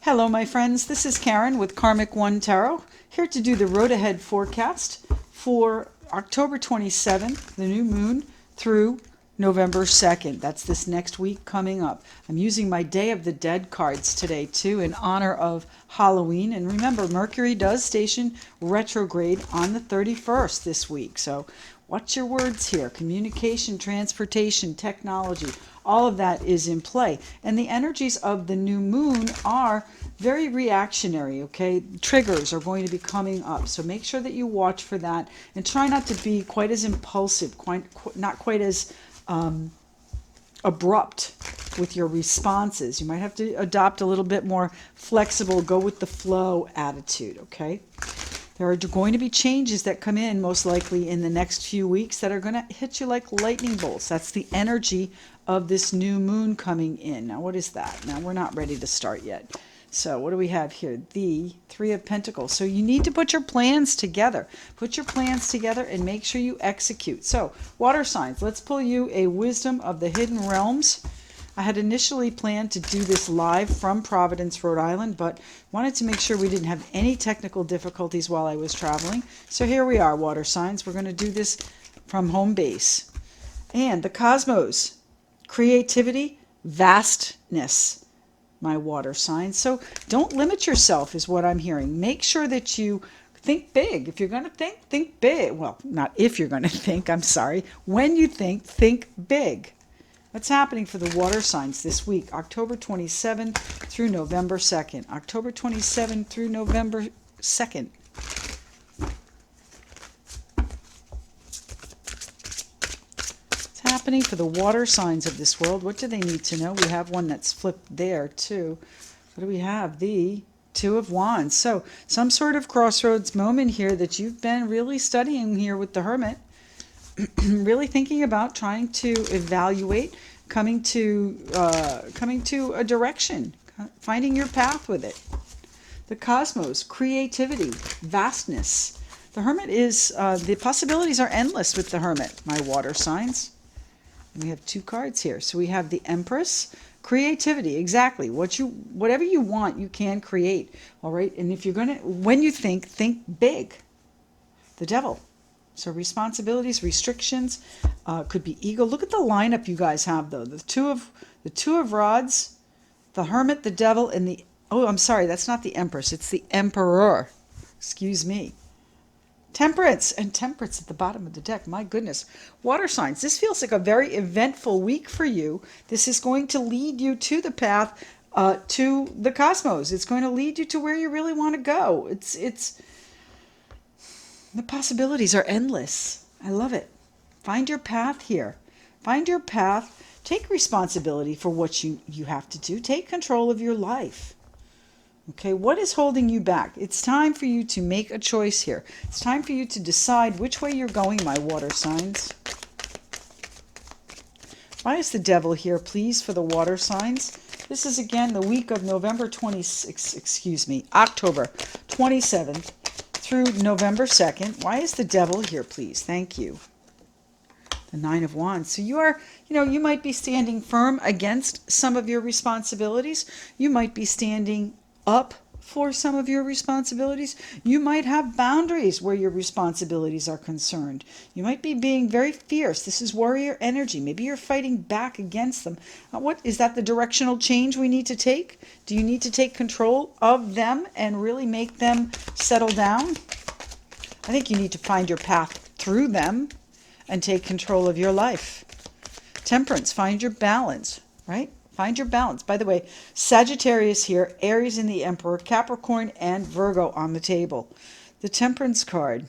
Hello, my friends. This is Karen with Karmic One Tarot, here to do the road ahead forecast for October 27th, the new moon, through November 2nd. That's this next week coming up. I'm using my Day of the Dead cards today, too, in honor of Halloween. And remember, Mercury does station retrograde on the 31st this week. So watch your words here. Communication, transportation, technology, all of that is in play. And the energies of the new moon are very reactionary, okay? Triggers are going to be coming up. So make sure that you watch for that and try not to be quite as impulsive, not quite as abrupt with your responses. You might have to adopt a little bit more flexible, go with the flow attitude, okay? There are going to be changes that come in most likely in the next few weeks that are going to hit you like lightning bolts. That's the energy of this new moon coming in. Now, what is that? Now, we're not ready to start yet. So what do we have here? The Three of Pentacles. So you need to put your plans together. Put your plans together and make sure you execute. So water signs, let's pull you a Wisdom of the Hidden Realms. I had initially planned to do this live from Providence, Rhode Island, but wanted to make sure we didn't have any technical difficulties while I was traveling. So here we are, water signs. We're going to do this from home base. And the cosmos, creativity, vastness, my water signs. So don't limit yourself is what I'm hearing. Make sure that you think big. If you're going to think big. Well, not if you're going to think, I'm sorry. When you think big. What's happening for the water signs this week? October 27th through November 2nd. October 27th through November 2nd. What's happening for the water signs of this world? What do they need to know? We have one that's flipped there too. What do we have? The Two of Wands. So some sort of crossroads moment here that you've been really studying here with the Hermit. Really thinking about trying to evaluate, coming to a direction, finding your path with it. The cosmos, creativity, vastness. The Hermit is, the possibilities are endless with the Hermit, my water signs. And we have two cards here. So we have the Empress, creativity, exactly. Whatever you want, you can create, all right? And if you're going to, when you think big. The Devil. So responsibilities, restrictions, could be ego. Look at the lineup you guys have, though. The two of Rods, the Hermit, the Devil, and the... Oh, I'm sorry. That's not the Empress. It's the Emperor. Excuse me. Temperance. And Temperance at the bottom of the deck. My goodness. Water signs. This feels like a very eventful week for you. This is going to lead you to the path to the cosmos. It's going to lead you to where you really want to go. The possibilities are endless. I love it. Find your path here. Find your path. Take responsibility for what you have to do. Take control of your life. Okay, what is holding you back? It's time for you to make a choice here. It's time for you to decide which way you're going, my water signs. Why is the Devil here, please, for the water signs? This is, again, the week of October 27th. Through November 2nd. Why is the Devil here, please? Thank you. The Nine of Wands. So you might be standing firm against some of your responsibilities. You might be standing up for some of your responsibilities. You might have boundaries where your responsibilities are concerned. You might be being very fierce. This is warrior energy. Maybe you're fighting back against them. What is that, the directional change we need to take? Do you need to take control of them and really make them settle down? I think you need to find your path through them and take control of your life. Temperance, find your balance, right? Find your balance. By the way, Sagittarius here, Aries in the Emperor, Capricorn, and Virgo on the table. The Temperance card.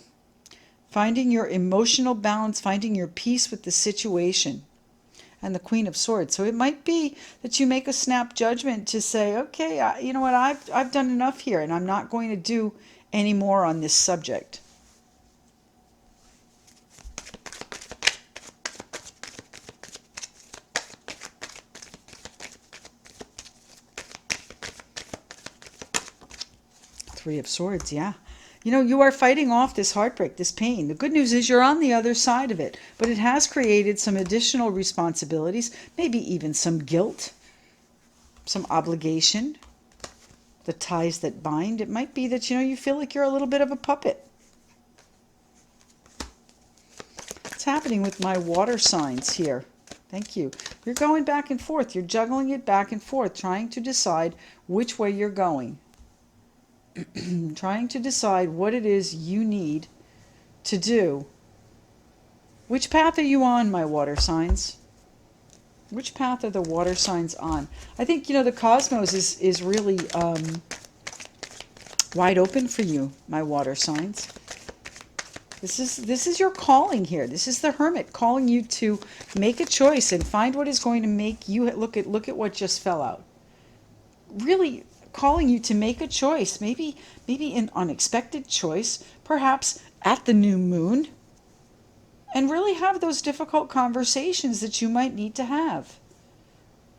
Finding your emotional balance, finding your peace with the situation. And the Queen of Swords. So it might be that you make a snap judgment to say, okay, you know what, I've done enough here, and I'm not going to do any more on this subject. Three of Swords, yeah. You are fighting off this heartbreak, this pain. The good news is you're on the other side of it, but it has created some additional responsibilities, maybe even some guilt, some obligation. the ties that bind. It might be that, you feel like you're a little bit of a puppet. What's happening with my water signs here? Thank you. You're going back and forth. You're juggling it back and forth, trying to decide which way you're going. Trying to decide what it is you need to do. Which path are you on, my water signs? Which path are the water signs on? I think, the cosmos is really wide open for you, my water signs. This is your calling here. This is the Hermit calling you to make a choice and find what is going to make you look at what just fell out. Really calling you to make a choice, maybe an unexpected choice, perhaps at the new moon, and really have those difficult conversations that you might need to have.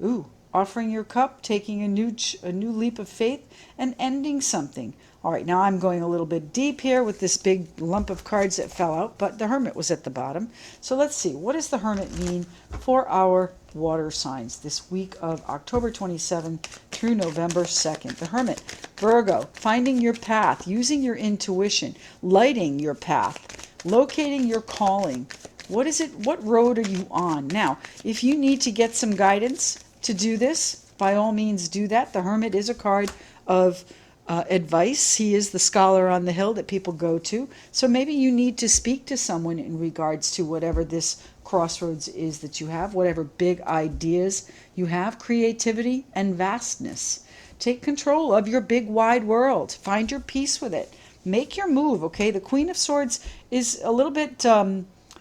Ooh, offering your cup, taking a new leap of faith, and ending something. All right, now I'm going a little bit deep here with this big lump of cards that fell out, but the Hermit was at the bottom. So let's see, what does the Hermit mean for our water signs this week of October 27 through November 2nd? The Hermit, Virgo, finding your path, using your intuition, lighting your path, locating your calling. What is it? What road are you on? Now, if you need to get some guidance to do this, by all means do that. The Hermit is a card of advice. He is the scholar on the hill that people go to. So maybe you need to speak to someone in regards to whatever this crossroads is that you have, whatever big ideas you have, creativity and vastness. Take control of your big wide world. Find your peace with it. Make your move, okay? The Queen of Swords is a little bit,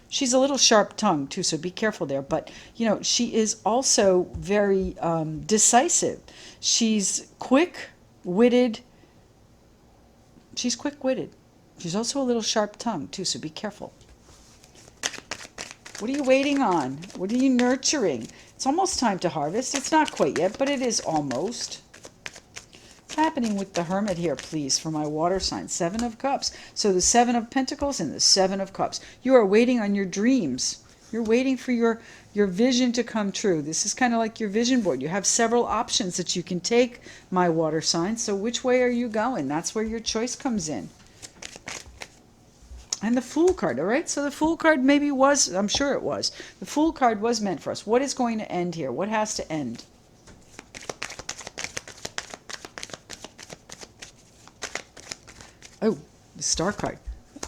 she's a little sharp-tongued too, so be careful there. But, she is also very decisive. She's quick-witted. She's quick-witted. She's also a little sharp-tongued too, so be careful. What are you waiting on? What are you nurturing? It's almost time to harvest. It's not quite yet, but it is almost. What's happening with the Hermit here, please, for my water sign? 7 of Cups. So the 7 of Pentacles and the 7 of Cups. You are waiting on your dreams. You're waiting for your vision to come true. This is kind of like your vision board. You have several options that you can take, my water sign. So which way are you going? That's where your choice comes in. And the Fool card, all right? So the Fool card maybe was, I'm sure it was. The Fool card was meant for us. What is going to end here? What has to end? Oh, the Star card.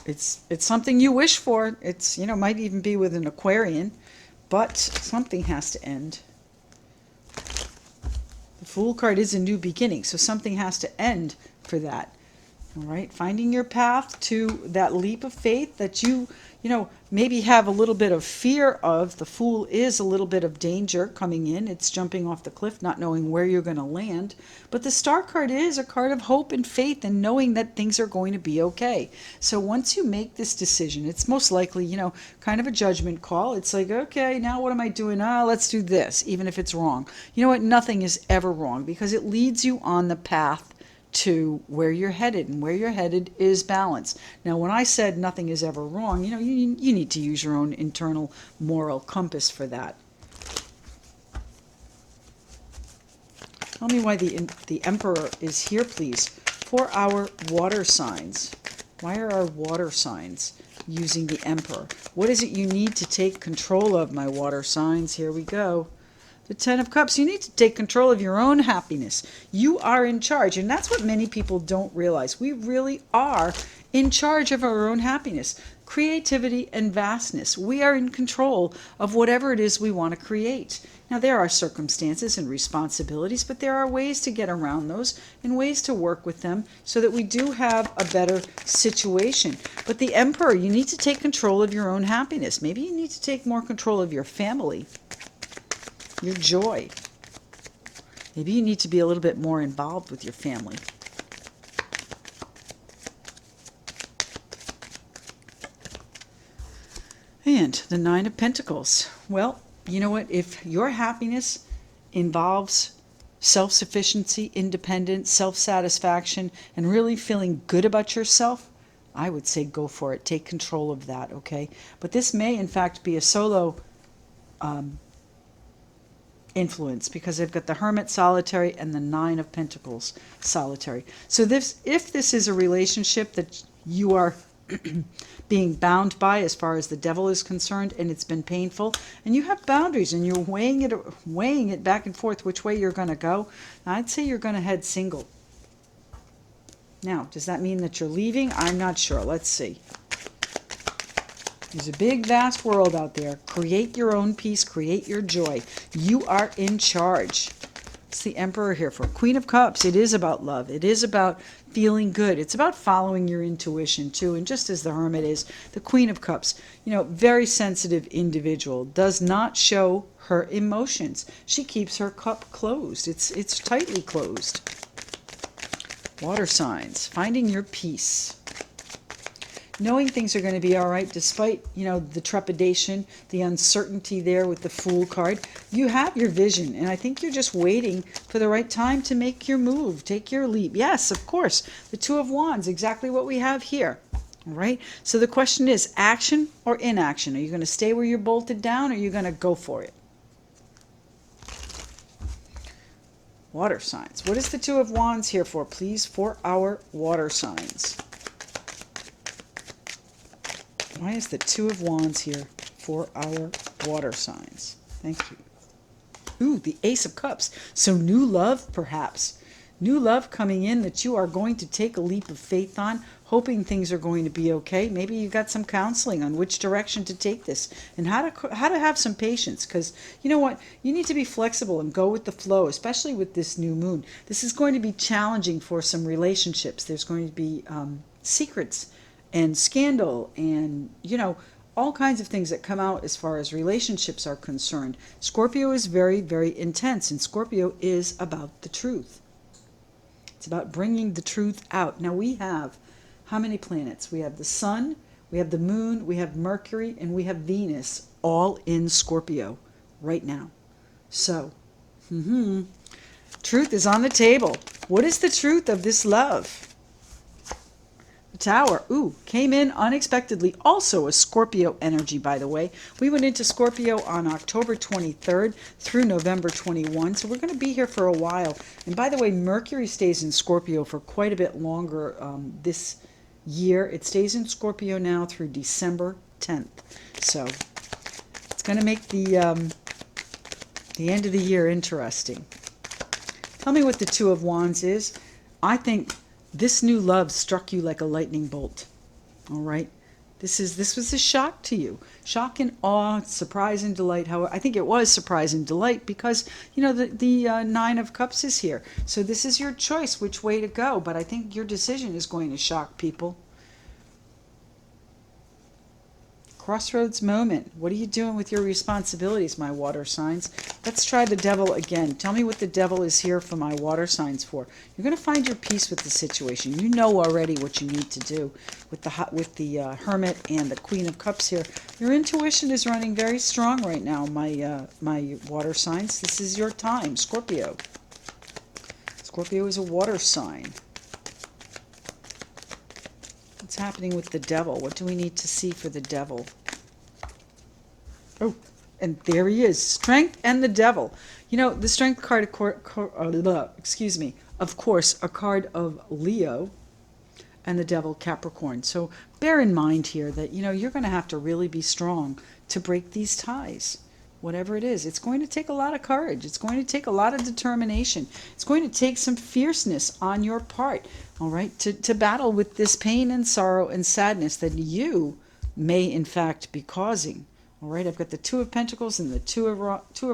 It's something you wish for. It's, might even be with an Aquarian, but something has to end. The Fool card is a new beginning, so something has to end for that. All right, finding your path to that leap of faith that you maybe have a little bit of fear of. The Fool is a little bit of danger coming in. It's jumping off the cliff, not knowing where you're going to land. But the Star card is a card of hope and faith and knowing that things are going to be okay. So once you make this decision, it's most likely, kind of a judgment call. It's like, okay, now what am I doing? Let's do this, even if it's wrong. You know what? Nothing is ever wrong because it leads you on the path to where you're headed, and where you're headed is balance. Now, when I said nothing is ever wrong, you need to use your own internal moral compass for that. Tell me why the Emperor is here, please, for our water signs. Why are our water signs using the Emperor? What is it you need to take control of, my water signs? Here we go. The 10 of Cups, you need to take control of your own happiness. You are in charge, and that's what many people don't realize. We really are in charge of our own happiness, creativity, and vastness. We are in control of whatever it is we want to create. Now, there are circumstances and responsibilities, but there are ways to get around those and ways to work with them so that we do have a better situation. But the Emperor, you need to take control of your own happiness. Maybe you need to take more control of your family, your joy. Maybe you need to be a little bit more involved with your family. And the 9 of Pentacles. Well, you know what? If your happiness involves self-sufficiency, independence, self-satisfaction, and really feeling good about yourself, I would say go for it. Take control of that, okay? But this may, in fact, be a solo influence, because I've got the Hermit solitary and the Nine of Pentacles solitary. So if this is a relationship that you are being bound by as far as the Devil is concerned, and it's been painful, and you have boundaries and you're weighing it back and forth which way you're going to go, I'd say you're going to head single. Now, does that mean that you're leaving? I'm not sure. Let's see. There's a big, vast world out there. Create your own peace. Create your joy. You are in charge. It's the Emperor here for Queen of Cups. It is about love. It is about feeling good. It's about following your intuition, too. And just as the Hermit is, the Queen of Cups, very sensitive individual, does not show her emotions. She keeps her cup closed. It's tightly closed. Water signs. Finding your peace. Knowing things are going to be all right despite, the trepidation, the uncertainty there with the Fool card. You have your vision, and I think you're just waiting for the right time to make your move, take your leap. Yes, of course, the Two of Wands, exactly what we have here. All right, so the question is action or inaction? Are you going to stay where you're bolted down, or are you going to go for it? Water signs. What is the Two of Wands here for, please, for our water signs? Why is the Two of Wands here for our water signs? Thank you. Ooh, the Ace of Cups. So new love, perhaps. New love coming in that you are going to take a leap of faith on, hoping things are going to be okay. Maybe you got some counseling on which direction to take this and how to have some patience, because you know what? You need to be flexible and go with the flow, especially with this new moon. This is going to be challenging for some relationships. There's going to be secrets and scandal and, all kinds of things that come out as far as relationships are concerned. Scorpio is very, very intense, and Scorpio is about the truth. It's about bringing the truth out. Now we have how many planets? We have the Sun, we have the Moon, we have Mercury, and we have Venus, all in Scorpio right now. So, truth is on the table. What is the truth of this love? Tower, came in unexpectedly. Also a Scorpio energy, by the way. We went into Scorpio on October 23rd through November 21, so we're going to be here for a while. And by the way, Mercury stays in Scorpio for quite a bit longer this year. It stays in Scorpio now through December 10th. So it's going to make the end of the year interesting. Tell me what the Two of Wands is. I think this new love struck you like a lightning bolt. All right? This was a shock to you. Shock and awe, surprise and delight. However, I think it was surprise and delight because, the Nine of Cups is here. So this is your choice which way to go. But I think your decision is going to shock people. Crossroads moment. What are you doing with your responsibilities, my water signs? Let's try the Devil again. Tell me what the Devil is here for my water signs for. You're going to find your peace with the situation. You know already what you need to do with the Hermit and the Queen of Cups here. Your intuition is running very strong right now, my water signs. This is your time, Scorpio. Scorpio is a water sign. What's happening with the Devil? What do we need to see for the Devil? Oh, and there he is. Strength and the Devil. The Strength card, of course, a card of Leo, and the Devil, Capricorn. So bear in mind here that, you're going to have to really be strong to break these ties. Whatever it is, it's going to take a lot of courage. It's going to take a lot of determination. It's going to take some fierceness on your part, all right, to battle with this pain and sorrow and sadness that you may, in fact, be causing. All right, I've got the Two of Pentacles and the Two of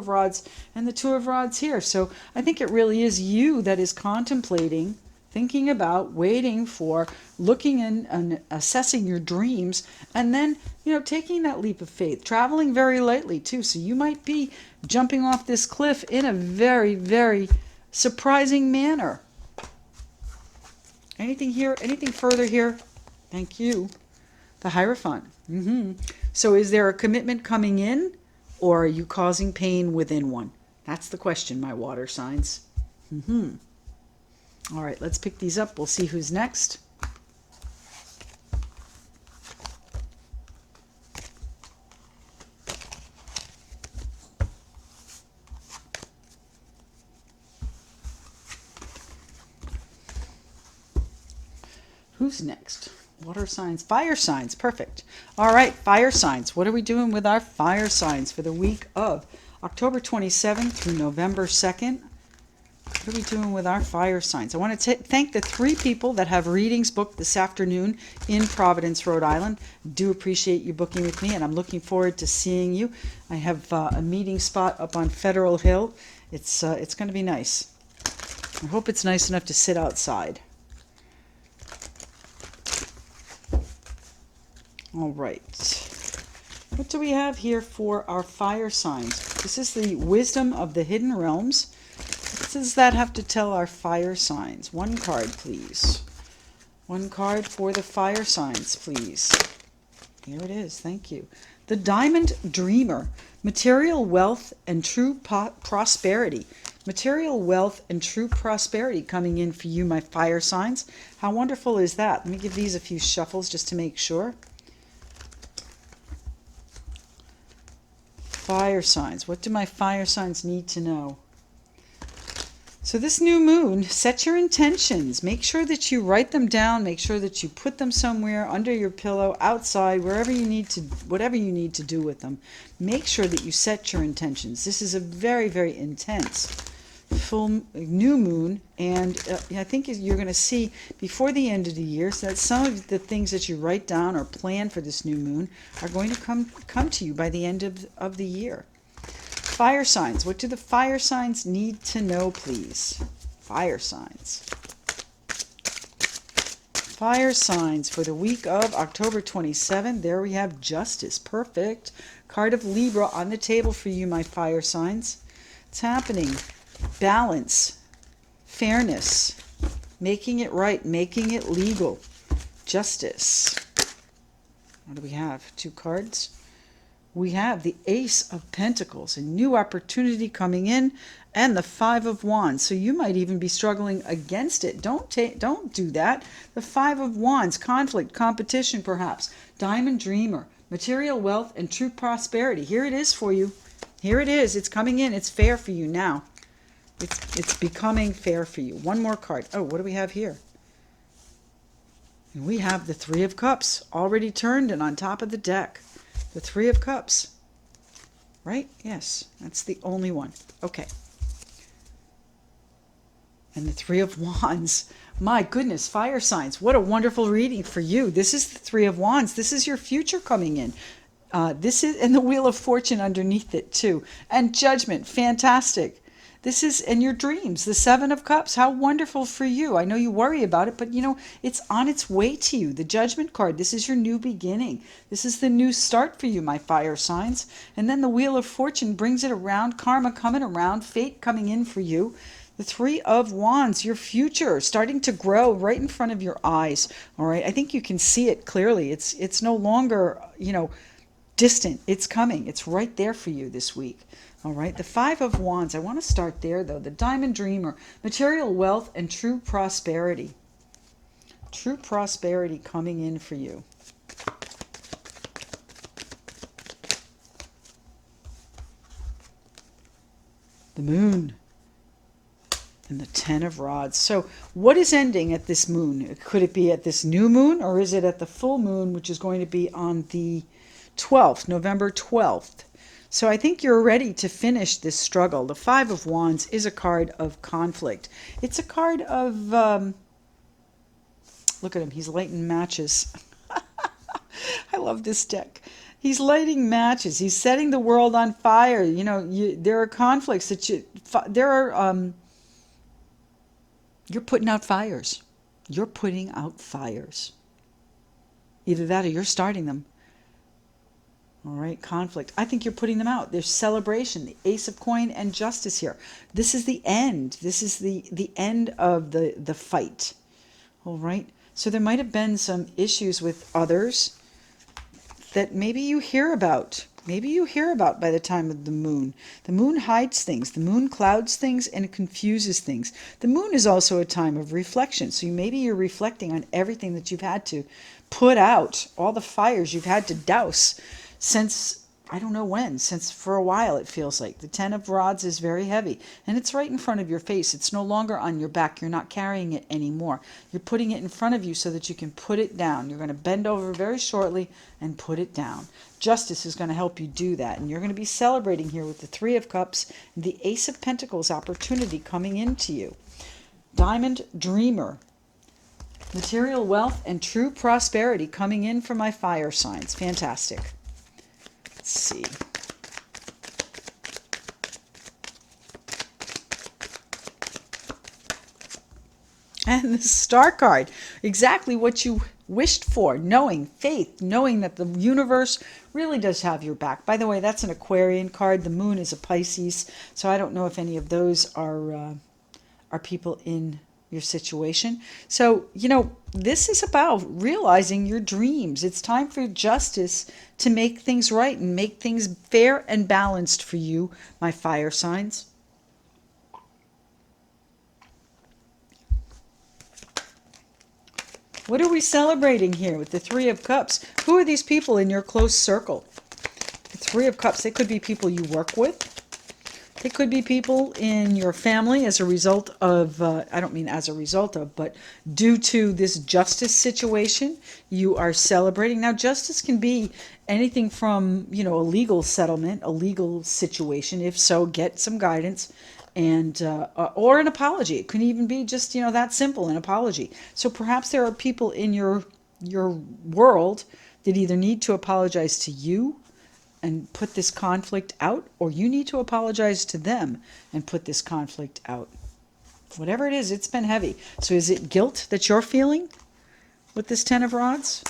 Rods and the Two of Rods here. So I think it really is you that is contemplating, thinking about, waiting for, looking and assessing your dreams, and then, taking that leap of faith, traveling very lightly too. So you might be jumping off this cliff in a very, very surprising manner. Anything here? Anything further here? Thank you. The Hierophant. So is there a commitment coming in, or are you causing pain within one? That's the question, my water signs. All right, let's pick these up. We'll see who's next. Who's next? Water signs, fire signs. Perfect. All right, fire signs. What are we doing with our fire signs for the week of October 27th through November 2nd? What are we doing with our fire signs? I want to thank the 3 people that have readings booked this afternoon in Providence, Rhode Island. Do appreciate you booking with me, and I'm looking forward to seeing you. I have a meeting spot up on Federal Hill. It's going to be nice. I hope it's nice enough to sit outside. All right. What do we have here for our fire signs? This is the wisdom of the hidden realms. What does that have to tell our fire signs? 1 card, please. 1 card for the fire signs, please. Here it is. Thank you. The Diamond Dreamer. Material wealth and true prosperity. Material wealth and true prosperity coming in for you, my fire signs. How wonderful is that? Let me give these a few shuffles just to make sure. Fire signs. What do my fire signs need to know? So this new moon, set your intentions. Make sure that you write them down. Make sure that you put them somewhere under your pillow, outside, wherever you need to, whatever you need to do with them. Make sure that you set your intentions. This is a very, very intense full new moon, and I think you're going to see before the end of the year that some of the things that you write down or plan for this new moon are going to come to you by the end of the year. Fire signs. What do the fire signs need to know, please? Fire signs. Fire signs for the week of October 27th. There we have Justice. Perfect. Card of Libra on the table for you, my fire signs. It's happening. Balance. Fairness. Making it right. Making it legal. Justice. What do we have? 2 cards. We have the Ace of Pentacles, a new opportunity coming in, and the 5 of Wands. So you might even be struggling against it. Don't do that. The 5 of Wands, conflict, competition perhaps. Diamond Dreamer, material wealth and true prosperity. Here it is for you. Here it is. It's coming in. It's fair for you now. It's becoming fair for you. 1 more card. Oh, what do we have here? And we have the 3 of Cups already turned and on top of the deck. The 3 of Cups. Right? Yes, that's the only one. Okay. And the 3 of Wands. My goodness, fire signs. What a wonderful reading for you. This is the 3 of Wands. This is your future coming in. This is, and the Wheel of Fortune underneath it too. And Judgment. Fantastic. This is in your dreams, the 7 of Cups. How wonderful for you. I know you worry about it, but you know, it's on its way to you. The Judgment card, this is your new beginning. This is the new start for you, my fire signs. And then the Wheel of Fortune brings it around, karma coming around, fate coming in for you. The 3 of Wands, your future starting to grow right in front of your eyes. All right, I think you can see it clearly. It's no longer, you know, distant. It's coming. It's right there for you this week. All right, the 5 of Wands. I want to start there, though. The Diamond Dreamer, material wealth and true prosperity. True prosperity coming in for you. The Moon and the 10 of Rods. So what is ending at this moon? Could it be at this new moon, or is it at the full moon, which is going to be on the 12th, November 12th? So I think you're ready to finish this struggle. The 5 of Wands is a card of conflict. It's a card of, look at him, he's lighting matches. I love this deck. He's lighting matches. He's setting the world on fire. You know, there are conflicts that you're putting out fires. You're putting out fires. Either that or you're starting them. All right, conflict. I think you're putting them out. There's celebration, the Ace of Coin and Justice here. This is the end. This is the end of the fight. All right. So there might have been some issues with others that maybe you hear about. Maybe you hear about by the time of the moon. The moon hides things. The moon clouds things and it confuses things. The moon is also a time of reflection. So maybe you're reflecting on everything that you've had to put out, all the fires you've had to douse since I don't know when, since for a while it feels like. The Ten of Rods is very heavy, and it's right in front of your face. It's no longer on your back. You're not carrying it anymore. You're putting it in front of you so that you can put it down. You're going to bend over very shortly and put it down. Justice is going to help you do that, and you're going to be celebrating here with the Three of Cups and the Ace of Pentacles opportunity coming into you. Diamond Dreamer. Material wealth and true prosperity coming in for my fire signs. Fantastic. Let's see. And the Star card. Exactly what you wished for. Knowing, faith, knowing that the universe really does have your back. By the way, that's an Aquarian card. The moon is a Pisces. So I don't know if any of those are people in your situation. So, this is about realizing your dreams. It's time for justice to make things right and make things fair and balanced for you, my fire signs. What are we celebrating here with the Three of Cups? Who are these people in your close circle? The Three of Cups, they could be people you work with. It could be people in your family as a result of, I don't mean as a result of, but due to this justice situation, you are celebrating. Now, justice can be anything from, a legal settlement, a legal situation. If so, get some guidance, and or an apology. It can even be just, that simple, an apology. So perhaps there are people in your world that either need to apologize to you and put this conflict out, or you need to apologize to them and put this conflict out. Whatever it is, it's been heavy. So is it guilt that you're feeling with this Ten of Rods?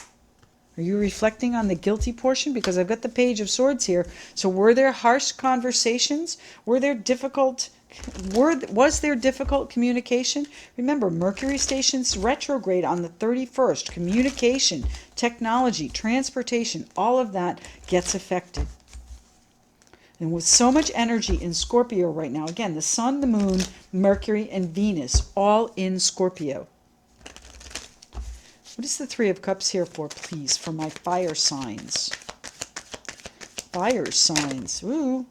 Are you reflecting on the guilty portion? Because I've got the Page of Swords here. So were there harsh conversations? Was there difficult communication? Remember, Mercury stations retrograde on the 31st. Communication, technology, transportation, all of that gets affected. And with so much energy in Scorpio right now, again, the Sun, the Moon, Mercury, and Venus, all in Scorpio. What is the Three of Cups here for, please, for my fire signs? Fire signs. Ooh.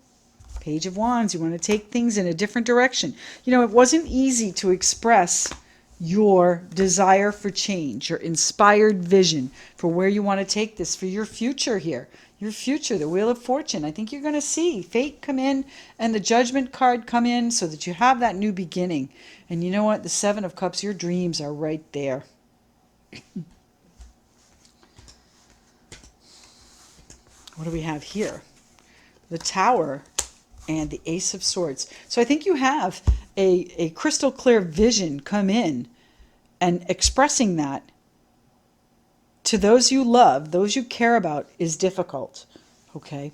Page of Wands. You want to take things in a different direction. It wasn't easy to express your desire for change, your inspired vision for where you want to take this for your future here. Your future, the Wheel of Fortune. I think you're going to see fate come in and the Judgment card come in so that you have that new beginning. And you know what? The Seven of Cups, your dreams are right there. What do we have here? The Tower and the Ace of Swords. So I think you have a crystal clear vision come in, and expressing that to those you love, those you care about, is difficult. Okay?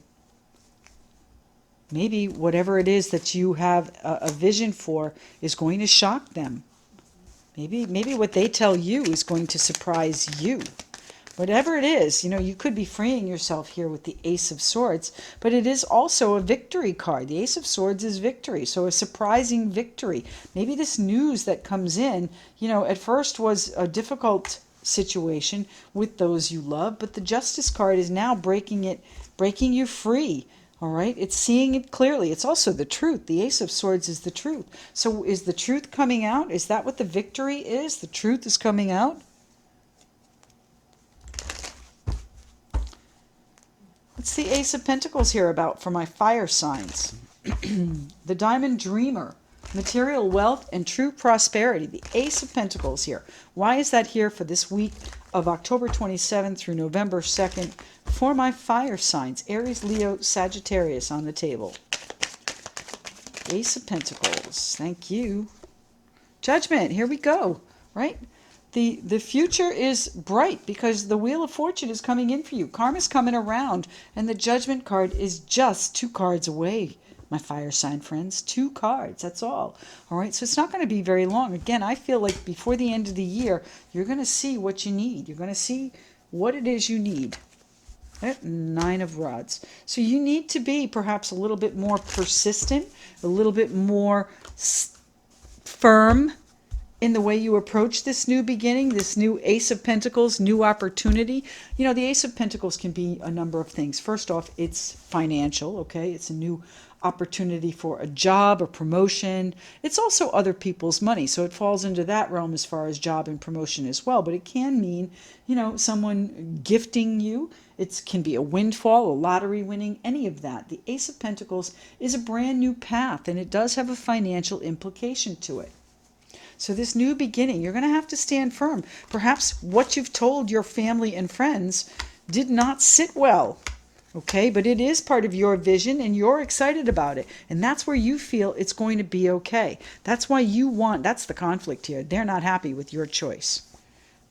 Maybe whatever it is that you have a vision for is going to shock them. Maybe what they tell you is going to surprise you. Whatever it is, you could be freeing yourself here with the Ace of Swords, but it is also a victory card. The Ace of Swords is victory, so a surprising victory. Maybe this news that comes in, at first was a difficult situation with those you love, but the Justice card is now breaking you free. All right, it's seeing it clearly. It's also the truth. The Ace of Swords is the truth. So is the truth coming out? Is that what the victory is? The truth is coming out? What's the Ace of Pentacles here about for my fire signs? The Diamond Dreamer. Material wealth and true prosperity. The Ace of Pentacles here. Why is that here for this week of October 27th through November 2nd for my fire signs? Aries, Leo, Sagittarius on the table. Ace of Pentacles. Thank you. Judgment. Here we go. Right? The future is bright because the Wheel of Fortune is coming in for you. Karma's coming around, and the Judgment card is just 2 cards away, my fire sign friends. 2 cards, that's all. All right, so it's not going to be very long. Again, I feel like before the end of the year, you're going to see what you need. You're going to see what it is you need. 9 of Rods. So you need to be perhaps a little bit more persistent, a little bit more firm in the way you approach this new beginning, this new Ace of Pentacles, new opportunity. You know, the Ace of Pentacles can be a number of things. First off, it's financial, okay? It's a new opportunity for a job, a promotion. It's also other people's money, so it falls into that realm as far as job and promotion as well. But it can mean, you know, someone gifting you. It can be a windfall, a lottery winning, any of that. The Ace of Pentacles is a brand new path, and it does have a financial implication to it. So this new beginning, you're going to have to stand firm. Perhaps what you've told your family and friends did not sit well. Okay, but it is part of your vision and you're excited about it. And that's where you feel it's going to be okay. That's why you want, that's the conflict here. They're not happy with your choice.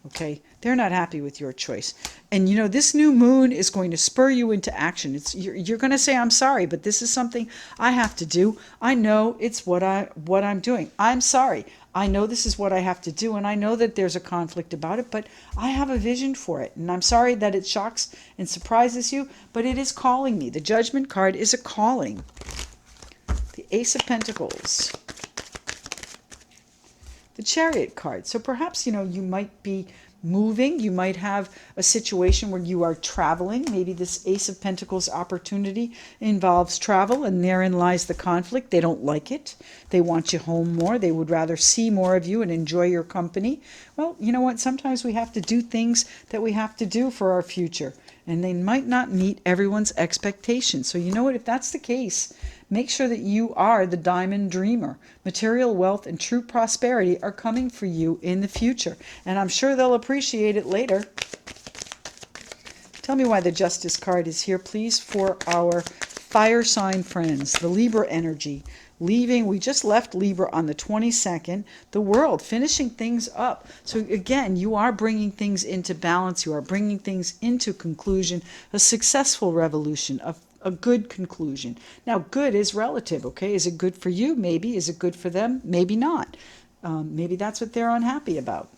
Okay, they're not happy with your choice. And you know, this new moon is going to spur you into action. You're going to say, I'm sorry, but this is something I have to do. I know it's what I'm doing. I'm sorry. I know this is what I have to do, and I know that there's a conflict about it, but I have a vision for it. And I'm sorry that it shocks and surprises you, but it is calling me. The Judgment card is a calling. The Ace of Pentacles. The Chariot card. So perhaps, you know, you might be moving. You might have a situation where you are traveling. Maybe this Ace of Pentacles opportunity involves travel, and therein lies the conflict. They don't like it. They want you home more. They would rather see more of you and enjoy your company. Well, you know what? Sometimes we have to do things that we have to do for our future, and they might not meet everyone's expectations. So you know what? If that's the case, make sure that you are the diamond dreamer. Material wealth and true prosperity are coming for you in the future. And I'm sure they'll appreciate it later. Tell me why the Justice card is here, please, for our fire sign friends. The Libra energy. Leaving, we just left Libra on the 22nd. The World, finishing things up. So again, you are bringing things into balance. You are bringing things into conclusion. A successful revolution, a good conclusion. Now, good is relative, okay? Is it good for you? Maybe. Is it good for them? Maybe not. Maybe that's what they're unhappy about.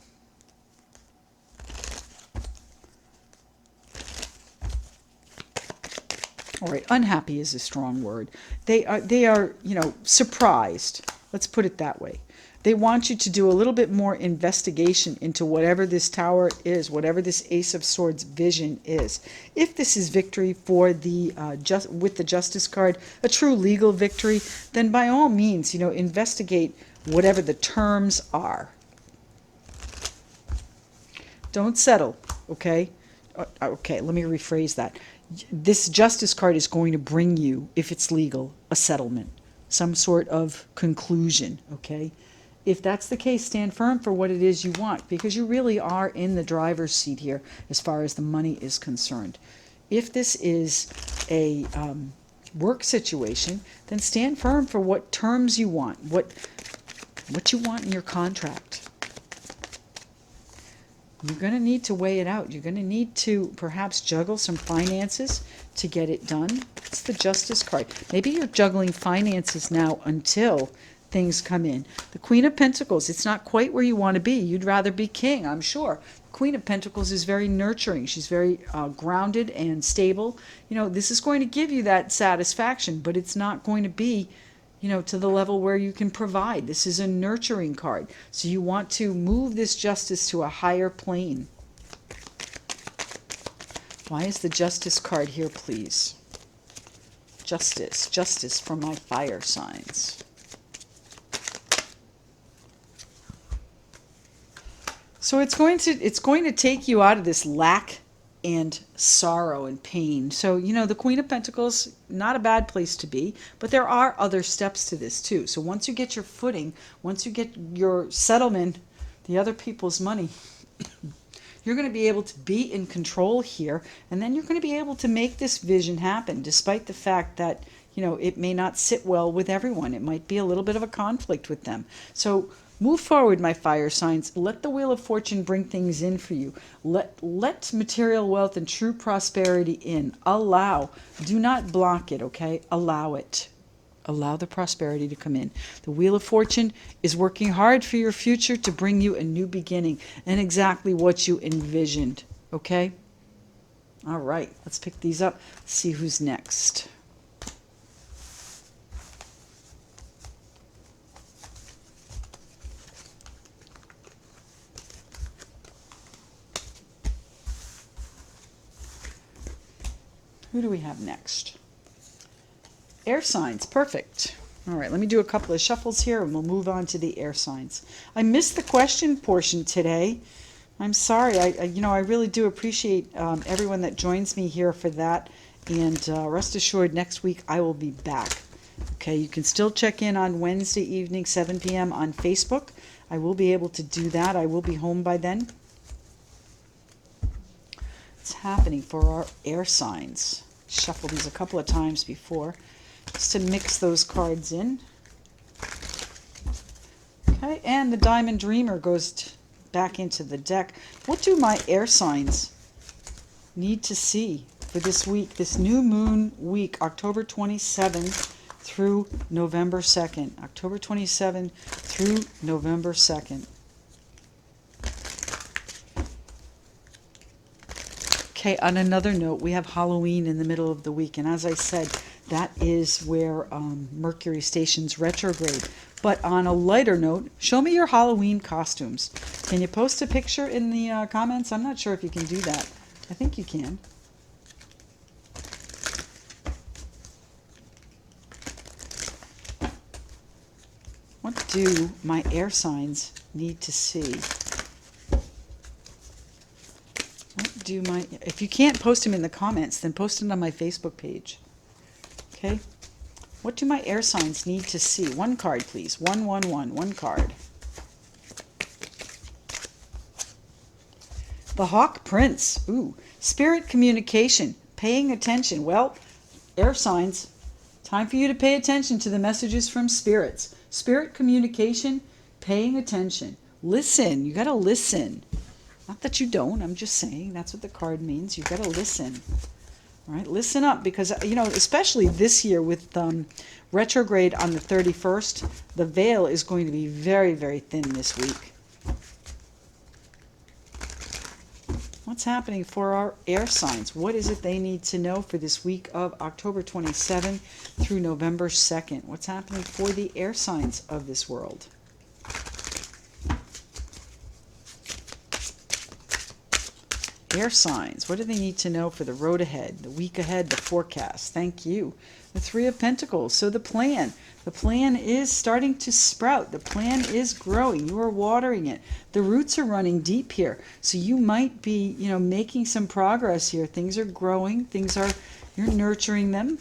All right, unhappy is a strong word. They are, you know, surprised. Let's put it that way. They want you to do a little bit more investigation into whatever this Tower is, whatever this Ace of Swords vision is. If this is victory for the with the Justice card, a true legal victory, then by all means, you know, investigate whatever the terms are. Don't settle, okay? Okay, let me rephrase that. This Justice card is going to bring you, if it's legal, a settlement, some sort of conclusion, okay? If that's the case, stand firm for what it is you want, because you really are in the driver's seat here as far as the money is concerned. If this is a work situation, then stand firm for what terms you want, what you want in your contract. You're going to need to weigh it out. You're going to need to perhaps juggle some finances to get it done. It's the Justice card. Maybe you're juggling finances now until things come in. The Queen of Pentacles, it's not quite where you want to be. You'd rather be king, I'm sure. The Queen of Pentacles is very nurturing. She's very grounded and stable. You know, this is going to give you that satisfaction, but it's not going to be, you know, to the level where you can provide. This is a nurturing card. So you want to move this Justice to a higher plane. Why is the Justice card here, please? Justice. Justice for my fire signs. So it's going to take you out of this lack and sorrow and pain. So, you know, the Queen of Pentacles, not a bad place to be, but there are other steps to this too. So once you get your footing, once you get your settlement, the other people's money, you're going to be able to be in control here, and then you're going to be able to make this vision happen, despite the fact that, you know, it may not sit well with everyone. It might be a little bit of a conflict with them. So move forward, my fire signs. Let the Wheel of Fortune bring things in for you. Let material wealth and true prosperity in. Allow. Do not block it, okay? Allow it. Allow the prosperity to come in. The Wheel of Fortune is working hard for your future to bring you a new beginning and exactly what you envisioned, okay? All right, let's pick these up. See who's next. Who do we have next? Air signs. Perfect. All right, let me do a couple of shuffles here and we'll move on to the air signs. I missed the question portion today. I'm sorry. I really do appreciate everyone that joins me here for that. And rest assured, next week I will be back. Okay, you can still check in on Wednesday evening, 7 p.m. on Facebook. I will be able to do that. I will be home by then. What's happening for our air signs? Shuffle these a couple of times before, just to mix those cards in. Okay, and the Diamond Dreamer goes back into the deck. What do my air signs need to see for this week, this new moon week, October 27th through November 2nd? October 27th through November 2nd. Okay, on another note, we have Halloween in the middle of the week, and as I said, that is where Mercury stations retrograde. But on a lighter note, show me your Halloween costumes. Can you post a picture in the comments? I'm not sure if you can do that. I think you can. What do my air signs need to see? If you can't post them in the comments, then post them on my Facebook page. Okay? What do my air signs need to see? One card, please. 111. One card. The Hawk Prince. Ooh. Spirit communication. Paying attention. Well, air signs. Time for you to pay attention to the messages from spirits. Spirit communication. Paying attention. Listen. You got to listen. Not that you don't. I'm just saying that's what the card means. You've got to listen. All right, listen up, because, especially this year with retrograde on the 31st, the veil is going to be very, very thin this week. What's happening for our air signs? What is it they need to know for this week of October 27th through November 2nd? What's happening for the air signs of this world? Air signs, what do they need to know for the road ahead, the week ahead, the forecast? Thank you. The Three of Pentacles. So the plan is starting to sprout. The plan is growing. You are watering it. The roots are running deep here. So you might be, making some progress here. Things are growing. You're nurturing them.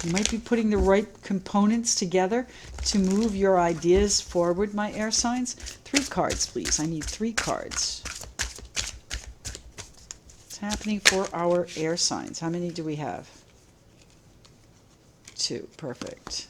You might be putting the right components together to move your ideas forward, my air signs. 3 cards, please. I need 3 cards. Happening for our air signs. How many do we have? 2. Perfect.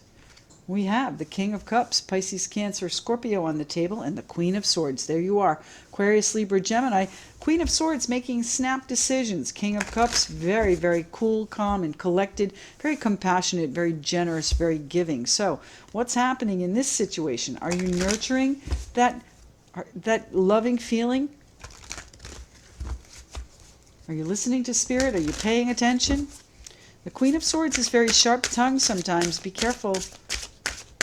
We have the King of Cups, Pisces, Cancer, Scorpio on the table, and the Queen of Swords. There you are. Aquarius, Libra, Gemini. Queen of Swords making snap decisions. King of Cups, very, very cool, calm, and collected. Very compassionate, very generous, very giving. So what's happening in this situation? Are you nurturing that loving feeling? Are you listening to Spirit? Are you paying attention? The Queen of Swords is very sharp-tongued sometimes. Be careful.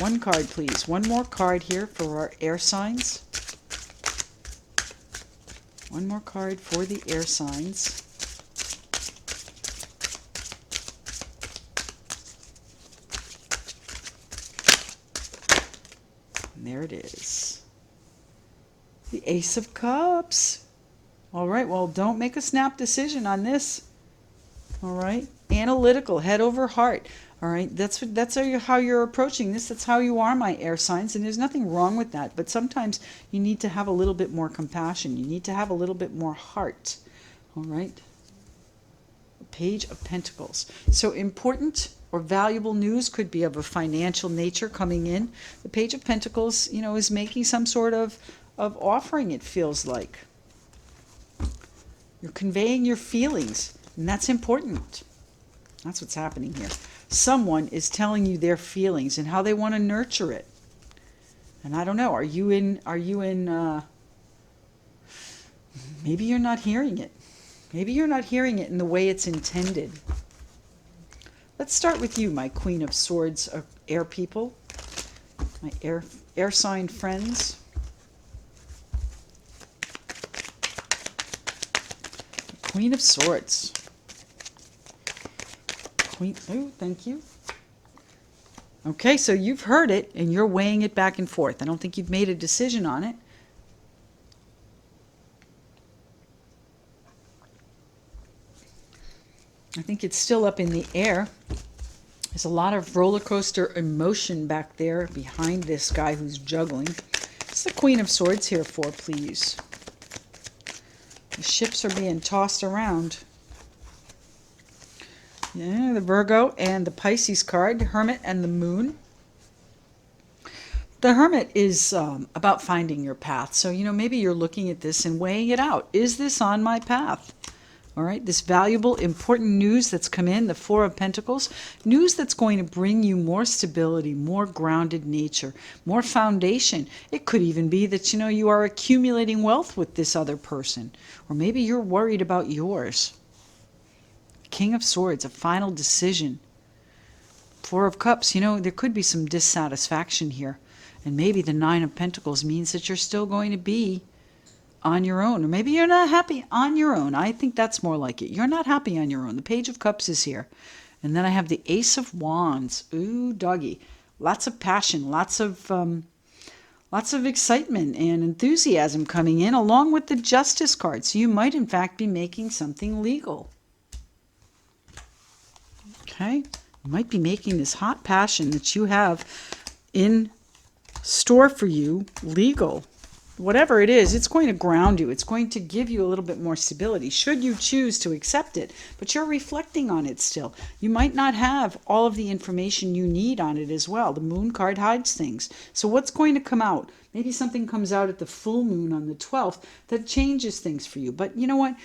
1 card, please. 1 more card here for our air signs. 1 more card for the air signs. And there it is. The Ace of Cups. All right, well, don't make a snap decision on this. All right, analytical, head over heart. All right, that's how you're approaching this. That's how you are, my air signs, and there's nothing wrong with that. But sometimes you need to have a little bit more compassion. You need to have a little bit more heart. All right, Page of Pentacles. So important or valuable news could be of a financial nature coming in. The Page of Pentacles, is making some sort of offering, it feels like. You're conveying your feelings, and that's important. That's what's happening here. Someone is telling you their feelings and how they want to nurture it. And I don't know, are you in, maybe you're not hearing it. Maybe you're not hearing it in the way it's intended. Let's start with you, my Queen of Swords, air people, my air sign friends. Queen of Swords. Queen. Oh, thank you. Okay, so you've heard it and you're weighing it back and forth. I don't think you've made a decision on it. I think it's still up in the air. There's a lot of roller coaster emotion back there behind this guy who's juggling. What's the Queen of Swords here for, please? The ships are being tossed around. Yeah, the Virgo and the Pisces card, Hermit and the Moon. The Hermit is about finding your path. So, maybe you're looking at this and weighing it out. Is this on my path? All right, this valuable, important news that's come in, the Four of Pentacles, news that's going to bring you more stability, more grounded nature, more foundation. It could even be that, you are accumulating wealth with this other person, or maybe you're worried about yours. King of Swords, a final decision. Four of Cups, there could be some dissatisfaction here, and maybe the Nine of Pentacles means that you're still going to be on your own, or maybe you're not happy on your own. I think that's more like it. You're not happy on your own. The Page of Cups is here. And then I have the Ace of Wands. Ooh, doggy. Lots of passion, lots of excitement and enthusiasm coming in, along with the Justice card. So you might, in fact, be making something legal. Okay? You might be making this hot passion that you have in store for you legal. Whatever it is, it's going to ground you. It's going to give you a little bit more stability, should you choose to accept it. But you're reflecting on it still. You might not have all of the information you need on it as well. The Moon card hides things. So what's going to come out? Maybe something comes out at the full moon on the 12th that changes things for you. But you know what?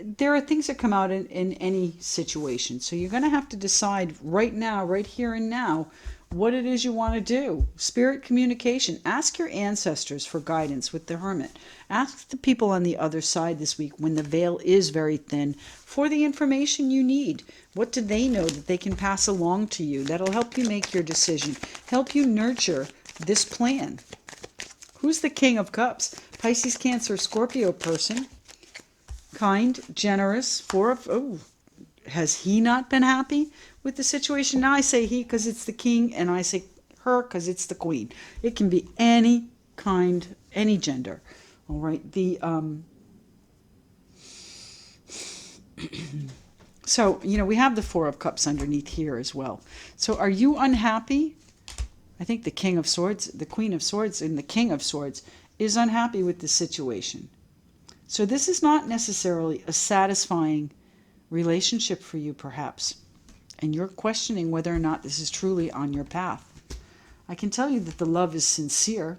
There are things that come out in any situation. So you're going to have to decide right now, right here and now, what it is you want to do. Spirit communication. Ask your ancestors for guidance with the Hermit. Ask the people on the other side this week, when the veil is very thin, for the information you need. What do they know that they can pass along to you? That'll help you make your decision, help you nurture this plan. Who's the King of Cups? Pisces, Cancer, Scorpio person. Kind, generous, has he not been happy with the situation? Now I say he because it's the king, and I say her because it's the queen. It can be any kind, any gender. All right. So, we have the Four of Cups underneath here as well. So are you unhappy? I think the King of Swords, the Queen of Swords, and the King of Swords is unhappy with the situation. So this is not necessarily a satisfying relationship for you, perhaps, and you're questioning whether or not this is truly on your path. I can tell you that the love is sincere,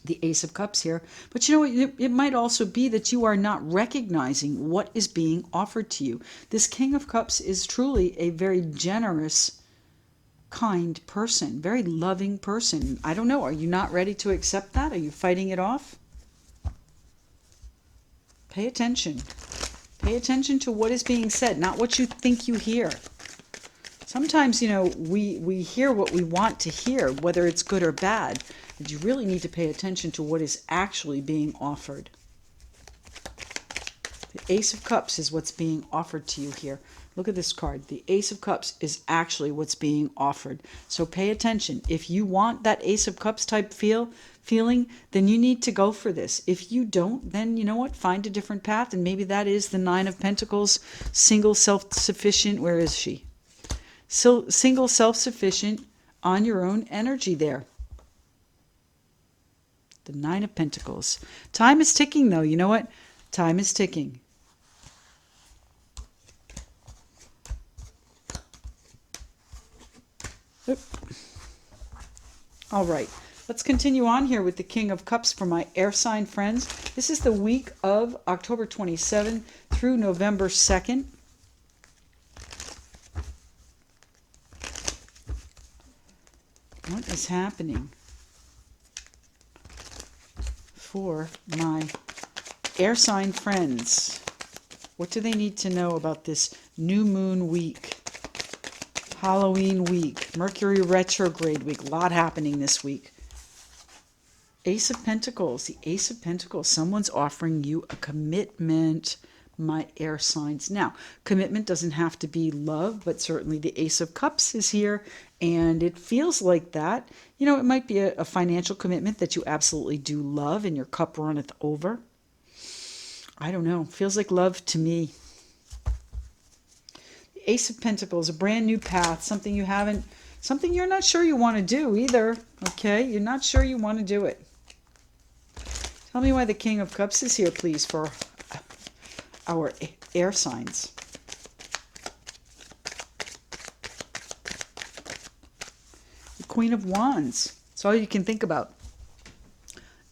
the Ace of Cups here, but it might also be that you are not recognizing what is being offered to you. This King of Cups is truly a very generous, kind person, very loving person. I don't know, are you not ready to accept that? Are you fighting it off? Pay attention. Pay attention to what is being said, not what you think you hear. Sometimes, we hear what we want to hear, whether it's good or bad. But you really need to pay attention to what is actually being offered. The Ace of Cups is what's being offered to you here. Look at this card. The Ace of Cups is actually what's being offered. So pay attention. If you want that Ace of Cups type feeling, then you need to go for this. If you don't, then you know what? Find a different path, and maybe that is the Nine of Pentacles, single, self-sufficient. Where is she? So, single, self-sufficient, on your own energy there. The Nine of Pentacles. Time is ticking, though. You know what? Time is ticking. Oop. All right. Let's continue on here with the King of Cups for my air sign friends. This is the week of October 27th through November 2nd. What is happening for my air sign friends? What do they need to know about this new moon week? Halloween week, Mercury retrograde week, a lot happening this week. Ace of Pentacles, the Ace of Pentacles, someone's offering you a commitment, my air signs. Now, commitment doesn't have to be love, but certainly the Ace of Cups is here, and it feels like that. You know, it might be a financial commitment that you absolutely do love, and your cup runneth over. I don't know. Feels like love to me. The Ace of Pentacles, a brand new path, something you haven't, something you're not sure you want to do either. Okay, you're not sure you want to do it. Tell me why the King of Cups is here, please, for our air signs. The Queen of Wands. It's all you can think about.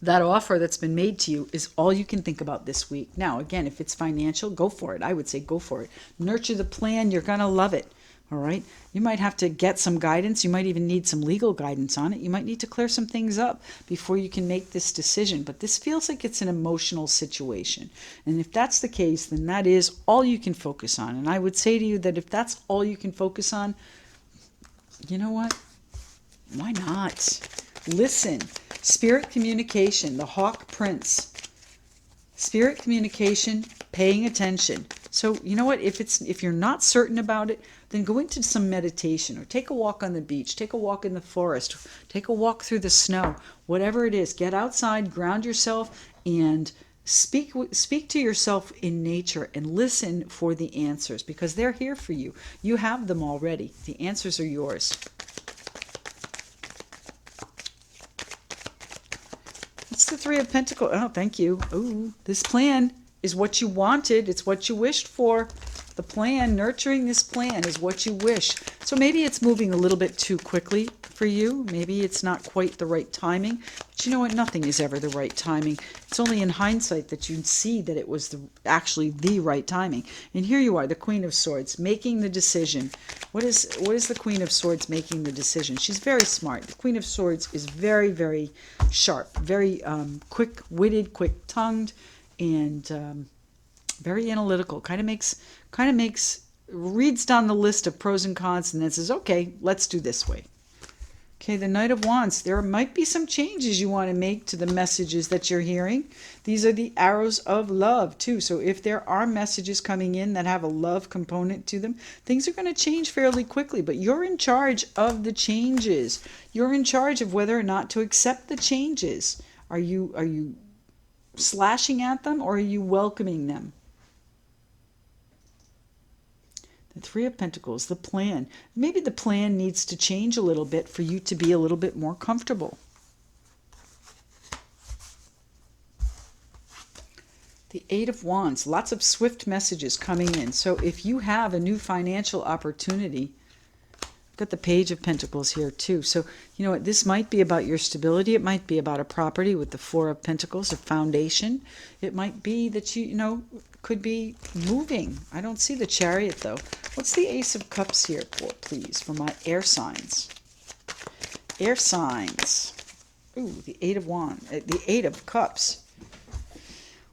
That offer that's been made to you is all you can think about this week. Now, again, if it's financial, go for it. I would say go for it. Nurture the plan. You're going to love it. All right. You might have to get some guidance. You might even need some legal guidance on it. You might need to clear some things up before you can make this decision. But this feels like it's an emotional situation. And if that's the case, then that is all you can focus on. And I would say to you that if that's all you can focus on, you know what? Why not? Listen. Spirit communication, the Hawk Prince. Spirit communication, paying attention. So, you know what? If you're not certain about it, then go into some meditation or take a walk on the beach, take a walk in the forest, take a walk through the snow, whatever it is. Get outside, ground yourself, and speak to yourself in nature and listen for the answers, because they're here for you. You have them already. The answers are yours. It's the Three of Pentacles. Oh, thank you. Oh, this plan is what you wanted. It's what you wished for. The plan, nurturing this plan is what you wish. So maybe it's moving a little bit too quickly for you. Maybe it's not quite the right timing. But you know what? Nothing is ever the right timing. It's only in hindsight that you see that it was actually the right timing. And here you are, the Queen of Swords, making the decision. What is the Queen of Swords making the decision? She's very smart. The Queen of Swords is very, very sharp, very quick-witted, quick-tongued, and very analytical. Kind of makes reads down the list of pros and cons and then says, okay, let's do this way. Okay, the Knight of Wands. There might be some changes you want to make to the messages that you're hearing. These are the arrows of love too. So if there are messages coming in that have a love component to them, things are going to change fairly quickly, but you're in charge of the changes. You're in charge of whether or not to accept the changes. Are you slashing at them, or are you welcoming them? The Three of Pentacles, the plan. Maybe the plan needs to change a little bit for you to be a little bit more comfortable. The Eight of Wands, lots of swift messages coming in. So if you have a new financial opportunity, got the Page of Pentacles here too. So, you know what, this might be about your stability. It might be about a property with the Four of Pentacles, a foundation. It might be that you know, could be moving. I don't see the Chariot though. What's the Ace of Cups here for, please, for my air signs? Air signs. Ooh, the Eight of Wands, the Eight of Cups.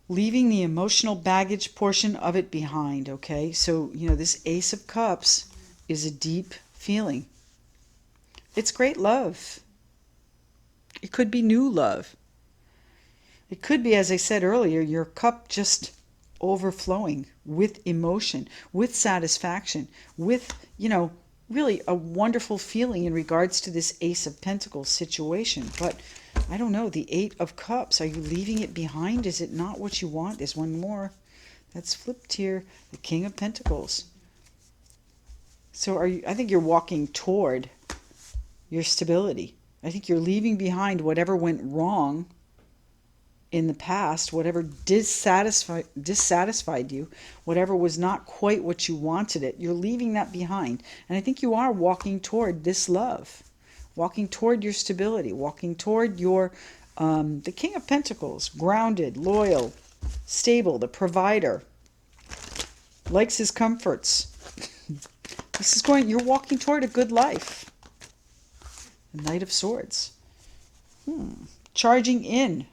Leaving the emotional baggage portion of it behind, okay? So, you know, this Ace of Cups is a deep feeling. It's great love. It could be new love. It could be, as I said earlier, your cup just overflowing with emotion, with satisfaction, with, you know, really a wonderful feeling in regards to this Ace of Pentacles situation. But I don't know, the Eight of Cups, are you leaving it behind? Is it not what you want? There's one more that's flipped here, the King of Pentacles. So I think you're walking toward your stability. I think you're leaving behind whatever went wrong in the past, whatever dissatisfied you, whatever was not quite what you wanted it. You're leaving that behind. And I think you are walking toward this love, walking toward your stability, walking toward your, the King of Pentacles, grounded, loyal, stable, the provider, likes his comforts. This is you're walking toward a good life. The Knight of Swords. Charging in.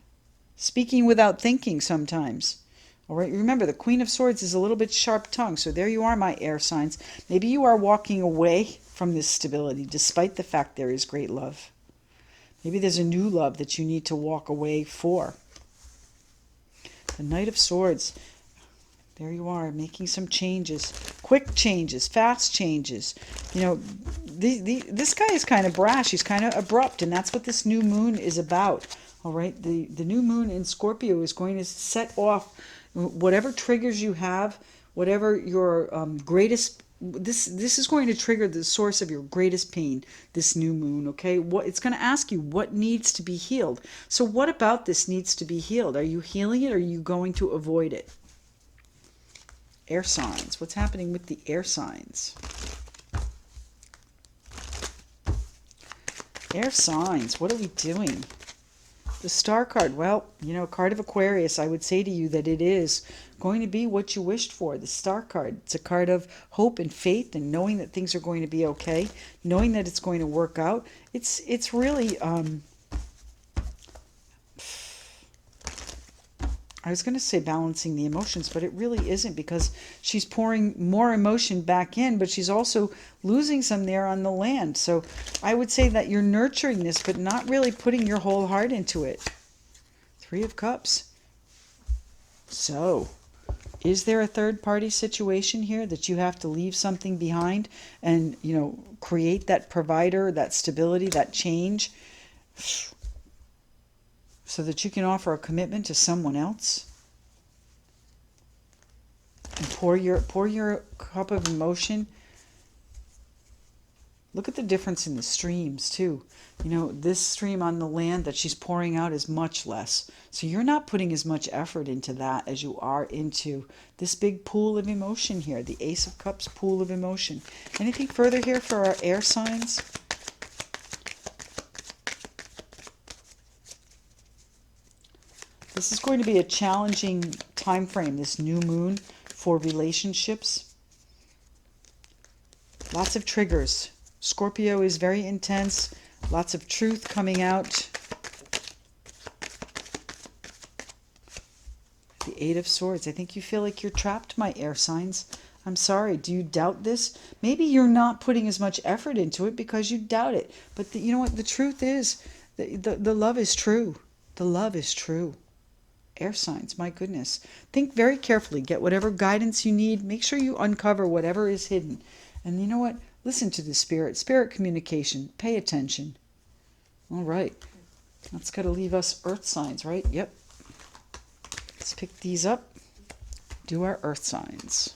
Speaking without thinking sometimes. All right, remember, the Queen of Swords is a little bit sharp-tongued. So there you are, my air signs. Maybe you are walking away from this stability, despite the fact there is great love. Maybe there's a new love that you need to walk away for. The Knight of Swords. There you are, making some changes, quick changes, fast changes. You know, this guy is kind of brash. He's kind of abrupt, and that's what this new moon is about. All right, the new moon in Scorpio is going to set off whatever triggers you have, whatever your greatest. This is going to trigger the source of your greatest pain. This new moon, okay? What it's going to ask you what needs to be healed. So, what about this needs to be healed? Are you healing it, or are you going to avoid it? Air signs. What's happening with the air signs? Air signs. What are we doing? The Star card. Well, you know, card of Aquarius, I would say to you that it is going to be what you wished for. The Star card. It's a card of hope and faith and knowing that things are going to be okay, knowing that it's going to work out. It's really I was going to say balancing the emotions, but it really isn't, because she's pouring more emotion back in, but she's also losing some there on the land. So I would say that you're nurturing this, but not really putting your whole heart into it. Three of Cups. So, is there a third-party situation here that you have to leave something behind and, you know, create that provider, that stability, that change, so that you can offer a commitment to someone else? And pour your cup of emotion. Look at the difference in the streams too. You know, this stream on the land that she's pouring out is much less. So you're not putting as much effort into that as you are into this big pool of emotion here. The Ace of Cups pool of emotion. Anything further here for our air signs? This is going to be a challenging time frame, this new moon, for relationships. Lots of triggers. Scorpio is very intense. Lots of truth coming out. The Eight of Swords. I think you feel like you're trapped, my air signs. I'm sorry. Do you doubt this? Maybe you're not putting as much effort into it because you doubt it. But you know what? The truth is, the love is true. The love is true. Air signs, my goodness. Think very carefully. Get whatever guidance you need. Make sure you uncover whatever is hidden. And you know what? Listen to the spirit. Spirit communication. Pay attention. All right. That's got to leave us earth signs, right? Yep. Let's pick these up. Do our earth signs.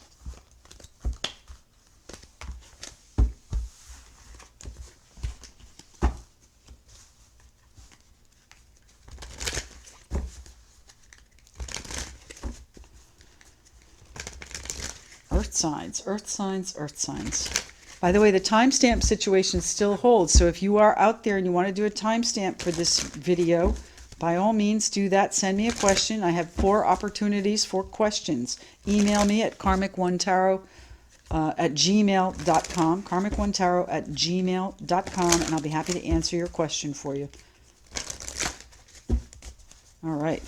Earth signs, earth signs, earth signs. By the way, the timestamp situation still holds. So if you are out there and you want to do a timestamp for this video, by all means do that. Send me a question. I have 4 opportunities for questions. Email me at karmic1tarot at gmail.com, karmic1tarot at gmail.com, and I'll be happy to answer your question for you. All right,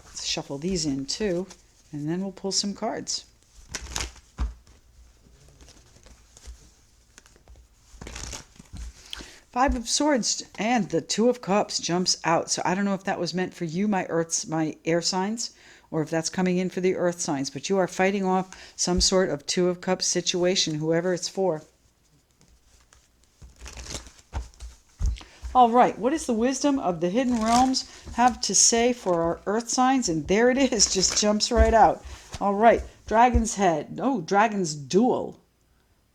let's shuffle these in too, and then we'll pull some cards. Five of Swords and the Two of Cups jumps out. So I don't know if that was meant for you, my air signs, or if that's coming in for the earth signs. But you are fighting off some sort of Two of Cups situation, whoever it's for. All right, what does the wisdom of the hidden realms have to say for our earth signs? And there it is, just jumps right out. All right, Dragon's Head. Oh, Dragon's Duel.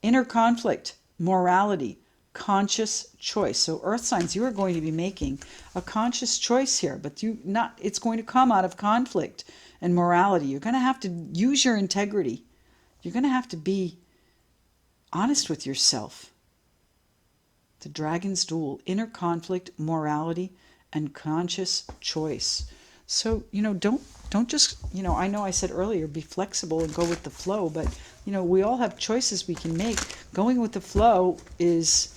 Inner conflict, morality, conscious choice. So earth signs, you are going to be making a conscious choice here, but it's going to come out of conflict and morality. You're going to have to use your integrity. You're going to have to be honest with yourself. The Dragon's Duel, inner conflict, morality, and conscious choice. So, don't just, I know I said earlier, be flexible and go with the flow, but, we all have choices we can make. Going with the flow is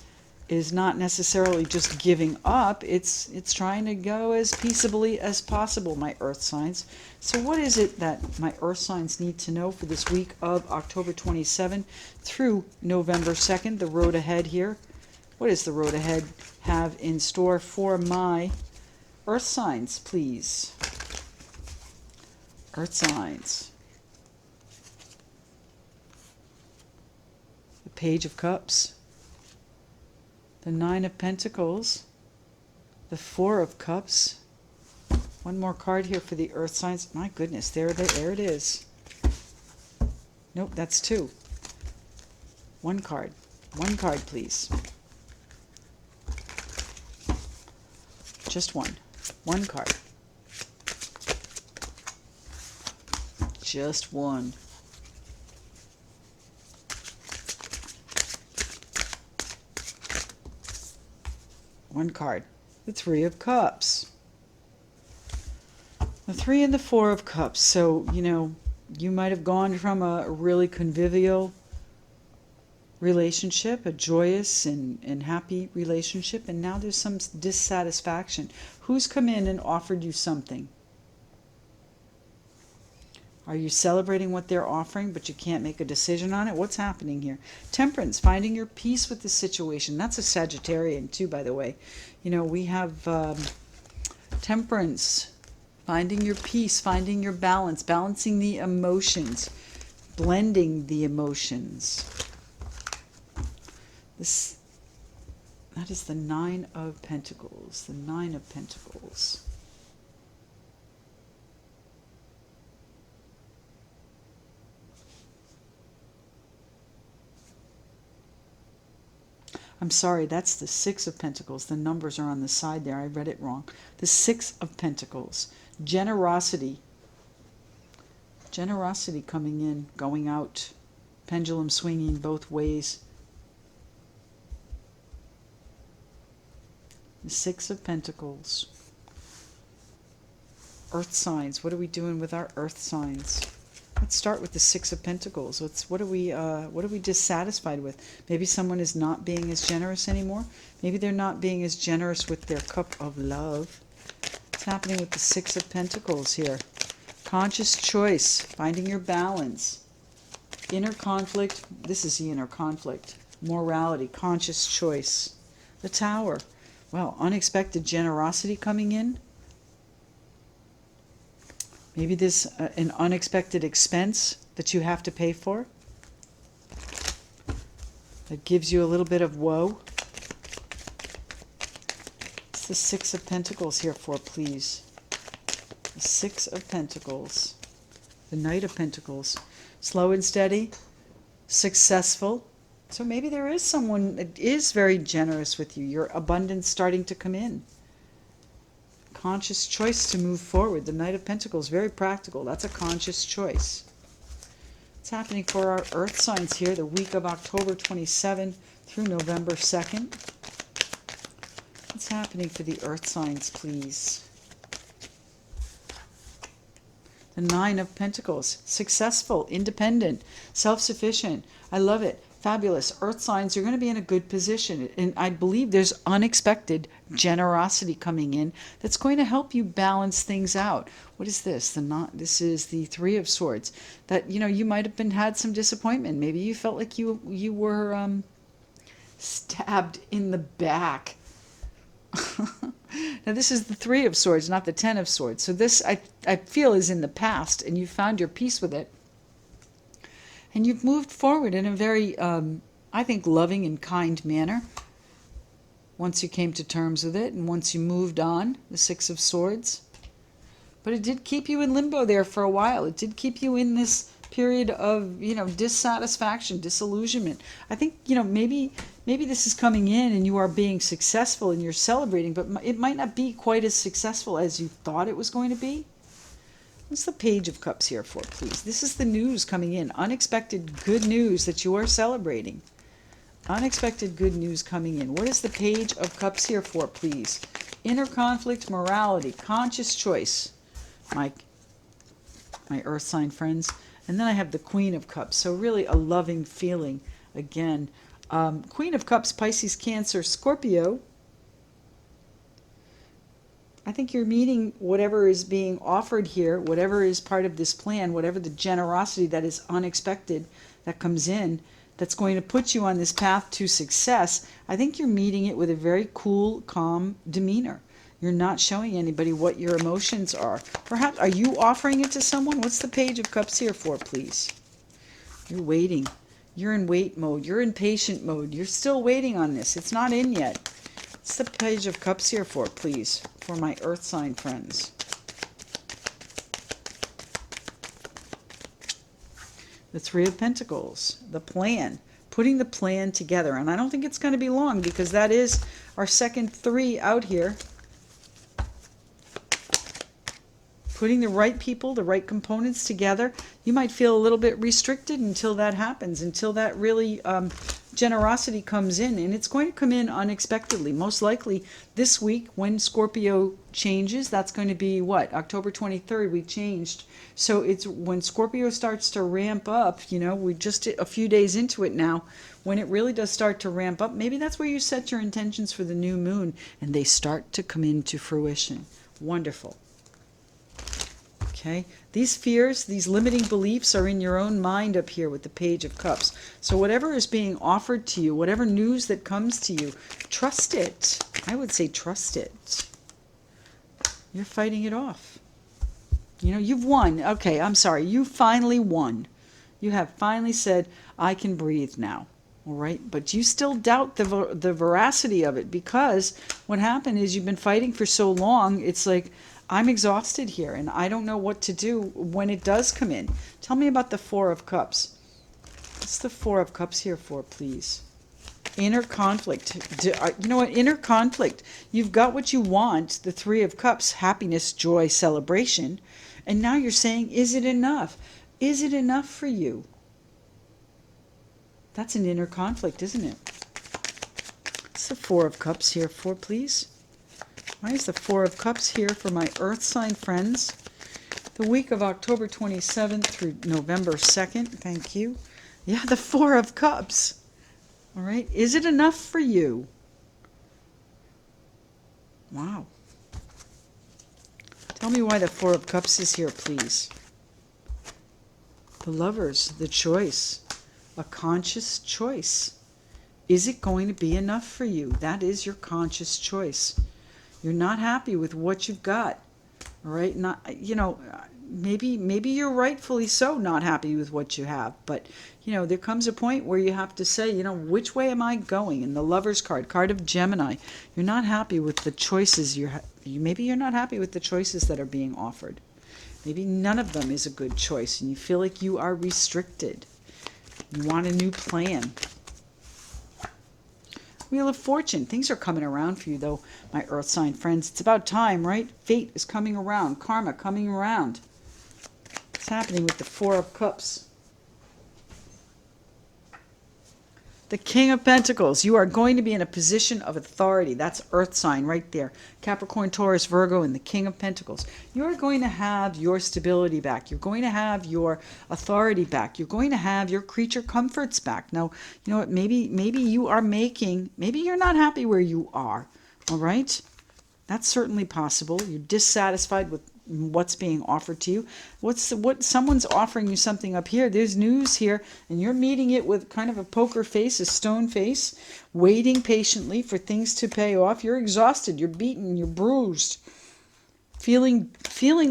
not necessarily just giving up. It's trying to go as peaceably as possible, my earth signs. So what is it that my earth signs need to know for this week of October 27 through November 2nd, the road ahead here? What does the road ahead have in store for my earth signs, please? Earth signs. Page of Cups, the Nine of Pentacles, the Four of Cups. One more card here for the earth signs. My goodness, there it is. Nope, that's two. One card, please. Just one card. Just one. One card. The Three of Cups. The Three and the Four of Cups. So, you know, you might have gone from a really convivial relationship, a joyous and happy relationship, and now there's some dissatisfaction. Who's come in and offered you something? Are you celebrating what they're offering, but you can't make a decision on it? What's happening here? Temperance, finding your peace with the situation. That's a Sagittarian too, by the way. You know, we have Temperance, finding your peace, finding your balance, balancing the emotions, blending the emotions. That is the Nine of Pentacles. The Nine of Pentacles. I'm sorry, that's the Six of Pentacles. The numbers are on the side there. I read it wrong. The Six of Pentacles. Generosity. Generosity coming in, going out. Pendulum swinging both ways. The Six of Pentacles. Earth signs. What are we doing with our earth signs? Let's start with the Six of Pentacles. What are we dissatisfied with? Maybe someone is not being as generous anymore. Maybe they're not being as generous with their cup of love. What's happening with the Six of Pentacles here? Conscious choice, finding your balance. Inner conflict. This is the inner conflict. Morality, conscious choice. The Tower. Well, unexpected generosity coming in. Maybe there's an unexpected expense that you have to pay for that gives you a little bit of woe. What's the Six of Pentacles here for, please? The Six of Pentacles. The Knight of Pentacles. Slow and steady. Successful. So maybe there is someone that is very generous with you. Your abundance starting to come in. Conscious choice to move forward. The Knight of Pentacles, very practical. That's a conscious choice. What's happening for our earth signs here the week of October 27 through November 2nd? What's happening for the earth signs, please? The Nine of Pentacles, successful, independent, self-sufficient. I love it. Fabulous. Earth signs, you're going to be in a good position. And I believe there's unexpected generosity coming in that's going to help you balance things out. What is this? This is the Three of Swords. That, you know, you might have had some disappointment. Maybe you felt like you were stabbed in the back. Now this is the Three of Swords, not the Ten of Swords. So this, I feel, is in the past, and you found your peace with it. And you've moved forward in a very, I think, loving and kind manner. Once you came to terms with it, and once you moved on, the Six of Swords. But it did keep you in limbo there for a while. It did keep you in this period of, you know, dissatisfaction, disillusionment. I think, you know, maybe this is coming in and you are being successful and you're celebrating, but it might not be quite as successful as you thought it was going to be. What's the Page of Cups here for, please? This is the news coming in. Unexpected good news that you are celebrating. Unexpected good news coming in. What is the Page of Cups here for, please? Inner conflict, morality, conscious choice. My earth sign friends. And then I have the Queen of Cups. So really a loving feeling again. Queen of Cups, Pisces, Cancer, Scorpio. I think you're meeting whatever is being offered here, whatever is part of this plan, whatever the generosity that is unexpected that comes in, that's going to put you on this path to success. I think you're meeting it with a very cool, calm demeanor. You're not showing anybody what your emotions are. Perhaps, are you offering it to someone? What's the Page of Cups here for, please? You're waiting. You're in wait mode. You're in patient mode. You're still waiting on this. It's not in yet. What's the Page of Cups here for, please, for my earth sign friends? The Three of Pentacles, the plan, putting the plan together. And I don't think it's going to be long because that is our second 3 out here. Putting the right people, the right components together. You might feel a little bit restricted until that happens, until that really generosity comes in. And it's going to come in unexpectedly. Most likely this week when Scorpio changes, that's going to be what? October 23rd, we changed. So it's when Scorpio starts to ramp up, you know, we're just a few days into it now. When it really does start to ramp up, maybe that's where you set your intentions for the new moon and they start to come into fruition. Wonderful. Okay, these fears, these limiting beliefs are in your own mind up here with the Page of Cups. So whatever is being offered to you, whatever news that comes to you, trust it. I would say trust it. You're fighting it off. You know, you've won. Okay, I'm sorry. You finally won. You have finally said, I can breathe now. All right, but you still doubt the veracity of it because what happened is you've been fighting for so long. It's like, I'm exhausted here and I don't know what to do when it does come in. Tell me about the Four of Cups. What's the Four of Cups here for, please? Inner conflict. You know what? Inner conflict. You've got what you want, the Three of Cups, happiness, joy, celebration. And now you're saying, is it enough? Is it enough for you? That's an inner conflict, isn't it? What's the Four of Cups here for, please? Why is the Four of Cups here for my earth sign friends? The week of October 27th through November 2nd. Thank you. Yeah, the Four of Cups. All right. Is it enough for you? Wow. Tell me why the Four of Cups is here, please. The Lovers, the choice. A conscious choice. Is it going to be enough for you? That is your conscious choice. You're not happy with what you've got, all right? Not, you know, maybe you're rightfully so not happy with what you have, but you know, there comes a point where you have to say, you know, which way am I going? In the Lover's card of Gemini, you're not happy with the choices maybe you're not happy with the choices that are being offered. Maybe none of them is a good choice, and you feel like you are restricted. You want a new plan. Wheel of Fortune. Things are coming around for you, though, my earth sign friends. It's about time, right? Fate is coming around. Karma coming around. What's happening with the Four of Cups? The King of Pentacles. You are going to be in a position of authority. That's earth sign right there. Capricorn, Taurus, Virgo, and the King of Pentacles. You're going to have your stability back. You're going to have your authority back. You're going to have your creature comforts back. Now, you know what? Maybe you are maybe you're not happy where you are. All right? That's certainly possible. You're dissatisfied with what's being offered to you. Someone's offering you something up here. There's news here, and you're meeting it with kind of a poker face, a stone face, waiting patiently for things to pay off. You're exhausted, you're beaten, you're bruised, feeling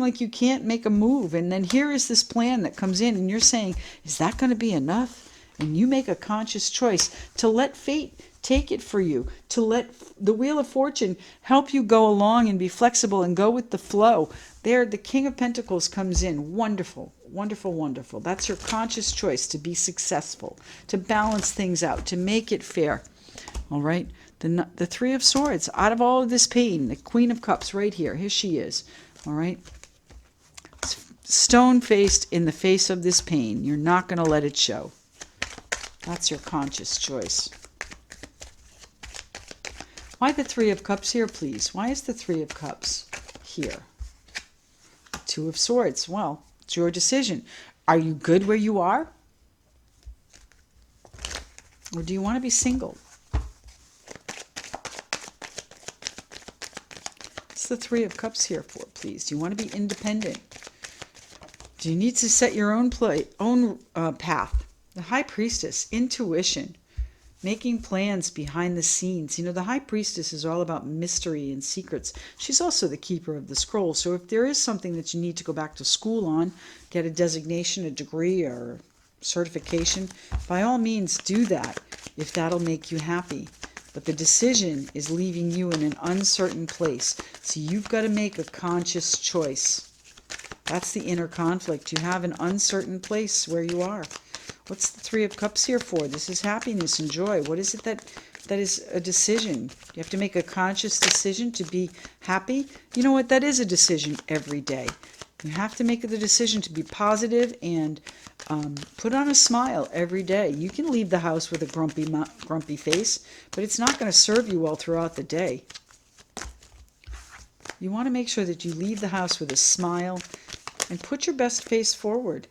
like you can't make a move. And then here is this plan that comes in, and you're saying, is that going to be enough? And you make a conscious choice to let fate take it for you, to let the Wheel of Fortune help you go along and be flexible and go with the flow. There, the King of Pentacles comes in. Wonderful, wonderful, wonderful. That's your conscious choice to be successful, to balance things out, to make it fair. All right? The Three of Swords, out of all of this pain, the Queen of Cups right here. Here she is. All right? Stone-faced in the face of this pain. You're not going to let it show. That's your conscious choice. Why the Three of Cups here, please? Why is the Three of Cups here? Two of Swords. Well, it's your decision. Are you good where you are? Or do you want to be single? What's the Three of Cups here for, please? Do you want to be independent? Do you need to set your own path? The High Priestess, intuition. Making plans behind the scenes. You know, the High Priestess is all about mystery and secrets. She's also the keeper of the scroll. So if there is something that you need to go back to school on, get a designation, a degree, or certification, by all means do that if that'll make you happy. But the decision is leaving you in an uncertain place. So you've got to make a conscious choice. That's the inner conflict. You have an uncertain place where you are. What's the Three of Cups here for? This is happiness and joy. What is it that is a decision? You have to make a conscious decision to be happy. You know what? That is a decision every day. You have to make the decision to be positive and put on a smile every day. You can leave the house with a grumpy face, but it's not going to serve you well throughout the day. You want to make sure that you leave the house with a smile and put your best face forward.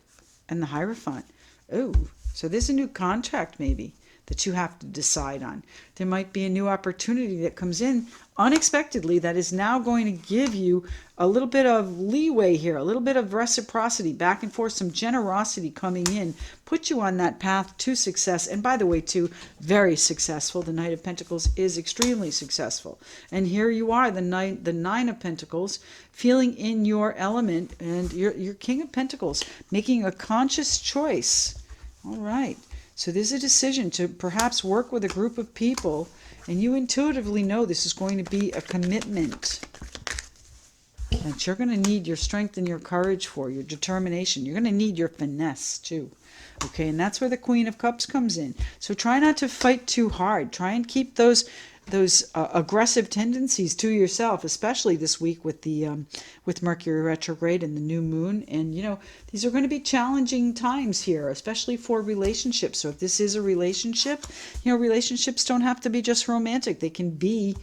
And the Hierophant. Oh, so there's a new contract maybe that you have to decide on. There might be a new opportunity that comes in unexpectedly that is now going to give you a little bit of leeway here, a little bit of reciprocity, back and forth, some generosity coming in, put you on that path to success. And by the way, too, very successful. The Knight of Pentacles is extremely successful. And here you are, the Nine of Pentacles, feeling in your element, and your King of Pentacles, making a conscious choice. All right. So there's a decision to perhaps work with a group of people, and you intuitively know this is going to be a commitment that you're going to need your strength and your courage for, your determination. You're going to need your finesse too. Okay, and that's where the Queen of Cups comes in. So try not to fight too hard. Try and keep those aggressive tendencies to yourself, especially this week with the with Mercury retrograde and the new moon. And you know, these are going to be challenging times here, especially for relationships. So if this is a relationship, you know, relationships don't have to be just romantic. They can be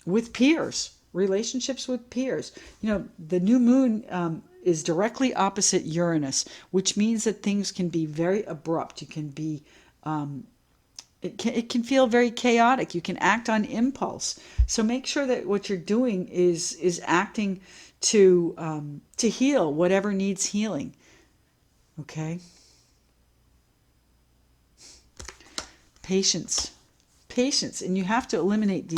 with peers, relationships with peers. You know, the new moon is directly opposite Uranus, which means that things can be very abrupt. You can be it can feel very chaotic. You can act on impulse. So make sure that what you're doing is acting to heal whatever needs healing. Okay? Patience. Patience. And you have to eliminate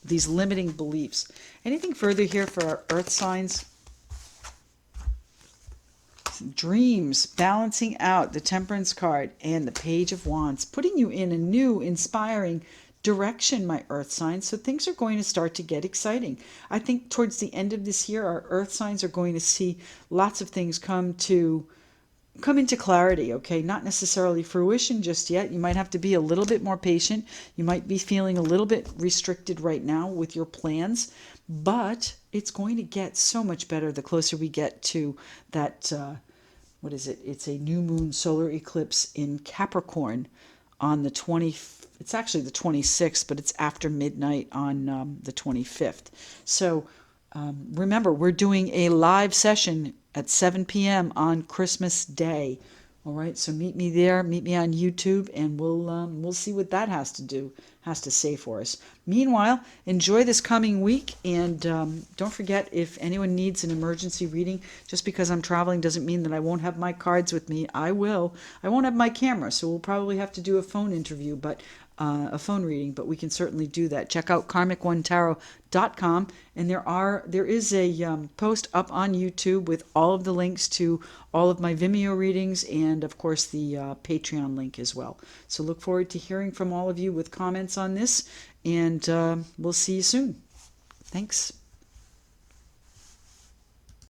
these limiting beliefs. Anything further here for our earth signs? Dreams, balancing out, the Temperance card, and the Page of Wands, putting you in a new, inspiring direction, my earth signs. So things are going to start to get exciting. I think towards the end of this year, our earth signs are going to see lots of things come into clarity, okay? Not necessarily fruition just yet. You might have to be a little bit more patient. You might be feeling a little bit restricted right now with your plans, but it's going to get so much better the closer we get to that what is it? It's a new moon solar eclipse in Capricorn on the 20th. It's actually the 26th, but it's after midnight on the 25th. So remember, we're doing a live session at 7 p.m. on Christmas Day. All right, so meet me there, meet me on YouTube, and we'll see what that has to say for us. Meanwhile, enjoy this coming week, and don't forget, if anyone needs an emergency reading, just because I'm traveling doesn't mean that I won't have my cards with me. I will. I won't have my camera, so we'll probably have to do a phone interview, but a phone reading, but we can certainly do that. Check out karmic1tarot.com, and there is a post up on YouTube with all of the links to all of my Vimeo readings, and of course the Patreon link as well. So look forward to hearing from all of you with comments on this, and we'll see you soon. Thanks.